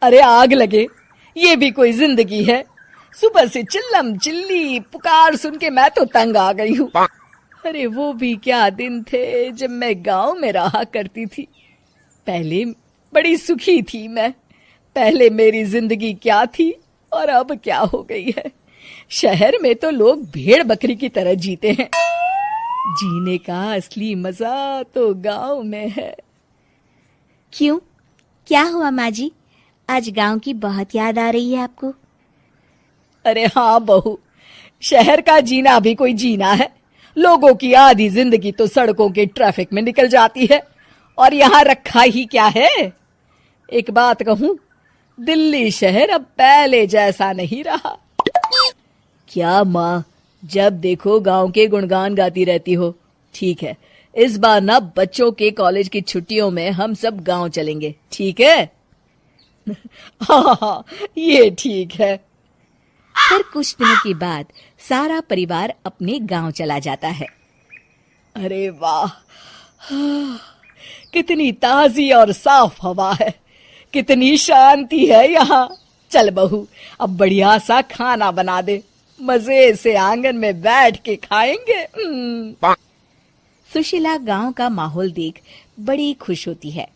अरे आग लगे, ये भी कोई जिंदगी है। सुबह से चिल्लम चिल्ली पुकार सुन के मैं तो तंग आ गई हूँ। अरे वो भी क्या दिन थे जब मैं गांव में रहा करती थी। पहले बड़ी सुखी थी मैं। पहले मेरी जिंदगी क्या थी और अब क्या हो गई है। शहर में तो लोग भेड़ बकरी की तरह जीते हैं। जीने का असली मजा तो गांव में है। क्यों, क्या हुआ माँ जी? आज गांव की बहुत याद आ रही है आपको? अरे हाँ बहू, शहर का जीना भी कोई जीना है। लोगों की आधी जिंदगी तो सड़कों के ट्रैफिक में निकल जाती है और यहाँ रखा ही क्या है। एक बात कहूं, दिल्ली शहर अब पहले जैसा नहीं रहा। क्या माँ, जब देखो गांव के गुणगान गाती रहती हो। ठीक है, इस बार ना बच्चों के कॉलेज की छुट्टियों में हम सब गांव चलेंगे, ठीक है? हाँ, ये ठीक है। फिर कुछ दिनों के बाद सारा परिवार अपने गांव चला जाता है। अरे वाह, कितनी ताजी और साफ हवा है, कितनी शांति है यहाँ। चल बहू, अब बढ़िया सा खाना बना दे, मजे से आंगन में बैठ के खाएंगे। सुशीला गांव का माहौल देख बड़ी खुश होती है।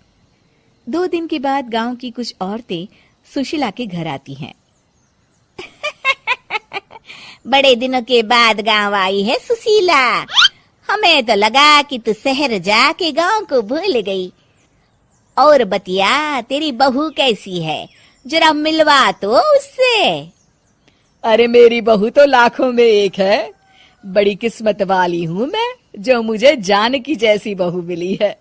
2 दिन के बाद गांव की कुछ औरतें सुशीला के घर आती हैं। बड़े दिनों के बाद गांव आई है सुशीला। हमें तो लगा कि तू शहर जाके गांव को भूल गई। और बतिया, तेरी बहू कैसी है? जरा मिलवा तो उससे। अरे मेरी बहू तो लाखों में एक है। बड़ी किस्मत वाली हूँ मैं जो मुझे जानकी जैसी बहू मिली है।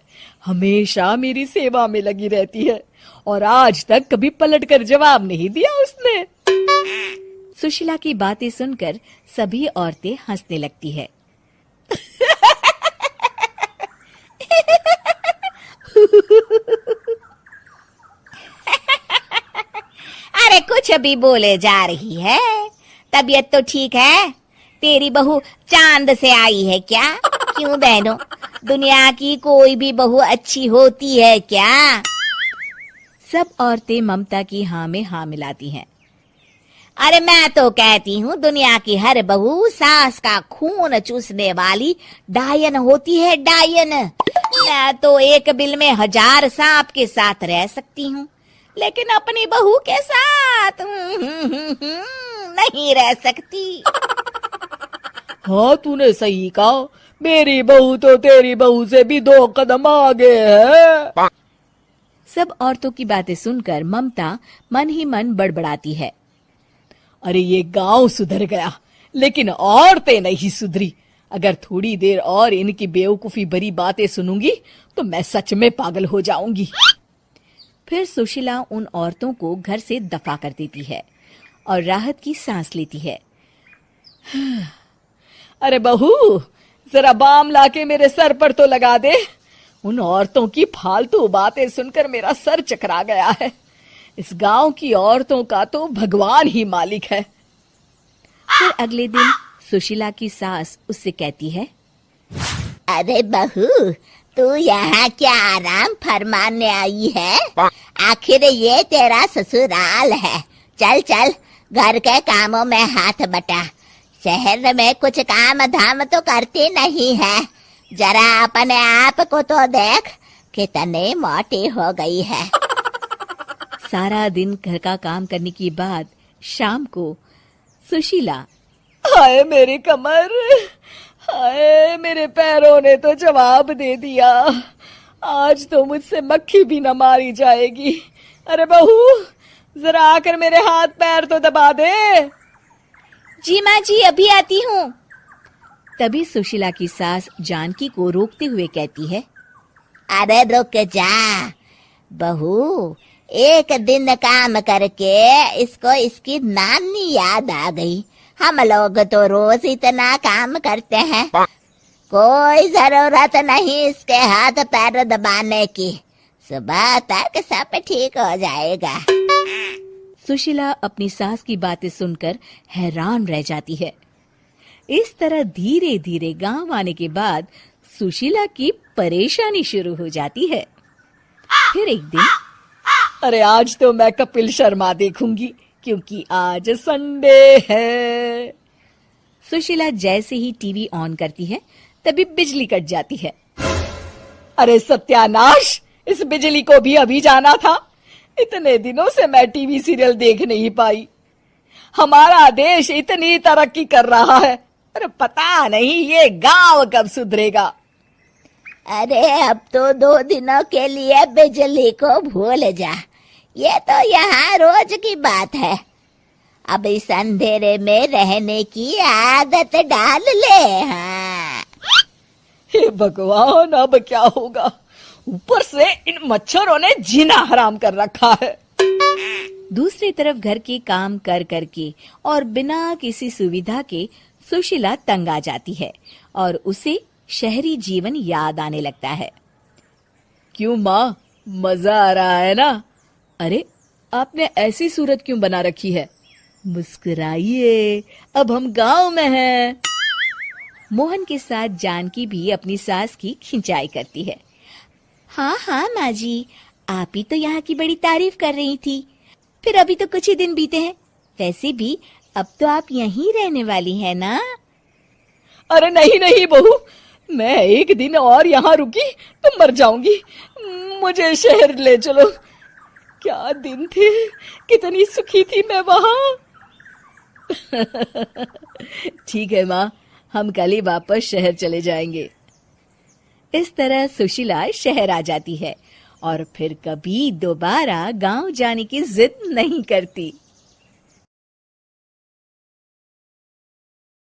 हमेशा मेरी सेवा में लगी रहती है और आज तक कभी पलट कर जवाब नहीं दिया उसने। सुशीला की बातें सुनकर सभी औरतें हंसने लगती है। अरे कुछ भी बोले जा रही है। तबीयत तो ठीक है? तेरी बहू चांद से आई है क्या? क्यों बहनों, दुनिया की कोई भी बहू अच्छी होती है क्या? सब औरतें ममता की हाँ में हाँ मिलाती हैं। अरे मैं तो कहती हूँ दुनिया की हर बहू सास का खून चूसने वाली डायन होती है, डायन। मैं तो एक बिल में 1000 सांप के साथ रह सकती हूँ, लेकिन अपनी बहू के साथ नहीं रह सकती। हाँ, तूने सही कहा। मेरी बहू तो तेरी बहू से भी 2 कदम आगे है। सब औरतों की बातें सुनकर ममता मन ही मन बड़बड़ाती है। अरे ये गांव सुधर गया, लेकिन औरतें नहीं सुधरी। अगर थोड़ी देर और इनकी बेवकूफी भरी बातें सुनूंगी तो मैं सच में पागल हो जाऊंगी। फिर सुशीला उन औरतों को घर से दफा कर देती है और राहत की सांस लेती है। अरे बहू, जरा बाम लाके मेरे सर पर तो लगा दे। उन औरतों की फालतू बातें सुनकर मेरा सर चकरा गया है। इस गांव की औरतों का तो भगवान ही मालिक है। फिर अगले दिन सुशीला की सास उससे कहती है, अरे बहू, तू यहाँ क्या आराम फरमाने आई है? आखिर ये तेरा ससुराल है। चल चल, घर के कामों में हाथ बटा। शहर में कुछ काम धाम तो करती नहीं है। जरा अपने आप को तो देख, कितनी मोटी हो गई है। सारा दिन घर का काम करने के बाद शाम को सुशीला, हाय मेरी कमर, हाय मेरे पैरों ने तो जवाब दे दिया। आज तो मुझसे मक्खी भी न मारी जाएगी। अरे बहू, जरा आकर मेरे हाथ पैर तो दबा दे। जी माँ जी, अभी आती हूँ। तभी सुशीला की सास जानकी को रोकते हुए कहती है, अरे रुक जा बहू, एक दिन काम करके इसको इसकी नानी याद आ गई। हम लोग तो रोज इतना काम करते हैं, कोई जरूरत नहीं इसके हाथ पैर दबाने की। सुबह तक सब ठीक हो जाएगा। सुशीला अपनी सास की बातें सुनकर हैरान रह जाती है। इस तरह धीरे धीरे गांव आने के बाद सुशीला की परेशानी शुरू हो जाती है। फिर एक दिन अरे आज तो मैं कपिल शर्मा देखूंगी क्योंकि आज संडे है। सुशीला जैसे ही टीवी ऑन करती है तभी बिजली कट जाती है। अरे सत्यानाश, इस बिजली को भी अभी जाना था। इतने दिनों से मैं टीवी सीरियल देख नहीं पाई। हमारा देश इतनी तरक्की कर रहा है, अरे पता नहीं ये गांव कब सुधरेगा। अरे अब तो 2 दिनों के लिए बिजली को भूल जा, ये तो यहाँ रोज की बात है। अब इस अंधेरे में रहने की आदत डाल ले। हाँ। हे भगवान, अब क्या होगा? ऊपर से इन मच्छरों ने जीना हराम कर रखा है। दूसरी तरफ घर के काम कर करके और बिना किसी सुविधा के सुशीला तंग आ जाती है और उसे शहरी जीवन याद आने लगता है। क्यों माँ, मजा आ रहा है ना? अरे आपने ऐसी सूरत क्यों बना रखी है? मुस्कुराइए, अब हम गांव में हैं। मोहन के साथ जानकी भी अपनी सास की खिंचाई करती है। हाँ हाँ माँ जी, आप ही तो यहाँ की बड़ी तारीफ कर रही थी। फिर अभी तो कुछ ही दिन बीते हैं, वैसे भी अब तो आप यहीं रहने वाली है ना? अरे नहीं नहीं बहू, मैं एक दिन और यहाँ रुकी तो मर जाऊंगी। मुझे शहर ले चलो। क्या दिन थे, कितनी सुखी थी मैं वहां। ठीक है माँ, हम कल ही वापस शहर चले जाएंगे। इस तरह सुशीला शहर आ जाती है और फिर कभी दोबारा गांव जाने की जिद नहीं करती।